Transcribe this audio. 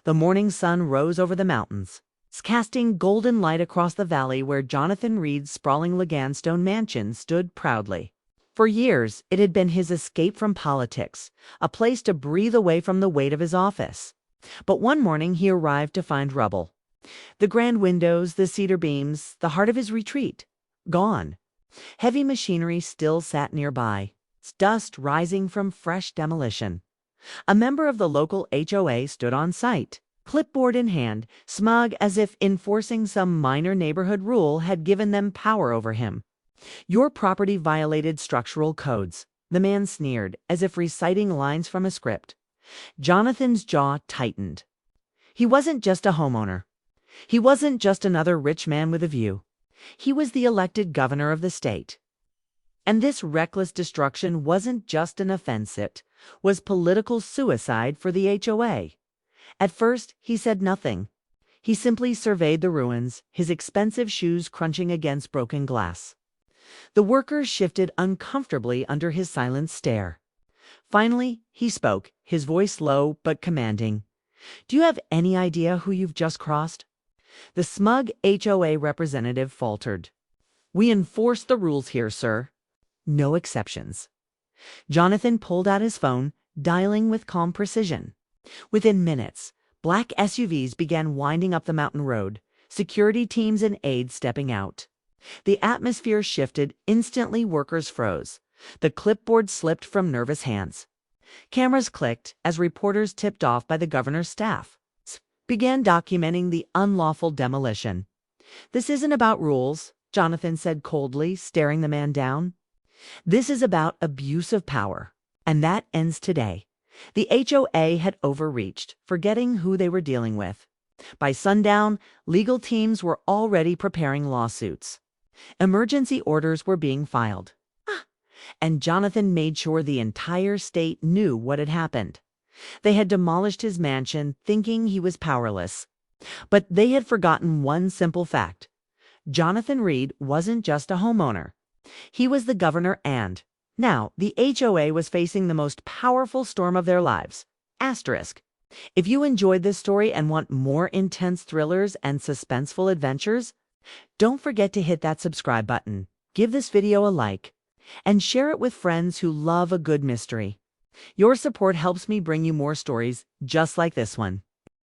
The morning sun rose over the mountains, casting golden light across the valley where Jonathan Reed's sprawling Laganstone mansion stood proudly. For years, it had been his escape from politics, a place to breathe away from the weight of his office. But one morning he arrived to find rubble. The grand windows, the cedar beams, the heart of his retreat, gone. Heavy machinery still sat nearby, dust rising from fresh demolition. A member of the local HOA stood on site, clipboard in hand, smug as if enforcing some minor neighborhood rule had given them power over him. "Your property violated structural codes," the man sneered, as if reciting lines from a script. Jonathan's jaw tightened. He wasn't just a homeowner. He wasn't just another rich man with a view. He was the elected governor of the state. And this reckless destruction wasn't just an offense, it was political suicide for the HOA. At first, he said nothing. He simply surveyed the ruins, his expensive shoes crunching against broken glass. The workers shifted uncomfortably under his silent stare. Finally, he spoke, his voice low but commanding. "Do you have any idea who you've just crossed?" The smug HOA representative faltered. "We enforce the rules here, sir. No exceptions." Jonathan pulled out his phone, dialing with calm precision. Within minutes, black SUVs began winding up the mountain road, security teams and aides stepping out. The atmosphere shifted. Instantly, workers froze. The clipboard slipped from nervous hands. Cameras clicked as reporters tipped off by the governor's staff began documenting the unlawful demolition. "This isn't about rules," Jonathan said coldly, staring the man down. "This is about abuse of power, and that ends today." The HOA had overreached, forgetting who they were dealing with. By sundown, legal teams were already preparing lawsuits. Emergency orders were being filed. And Jonathan made sure the entire state knew what had happened. They had demolished his mansion, thinking he was powerless. But they had forgotten one simple fact. Jonathan Reed wasn't just a homeowner. He was the governor, and now the HOA was facing the most powerful storm of their lives. Asterisk. If you enjoyed this story and want more intense thrillers and suspenseful adventures, don't forget to hit that subscribe button, give this video a like, and share it with friends who love a good mystery. Your support helps me bring you more stories just like this one.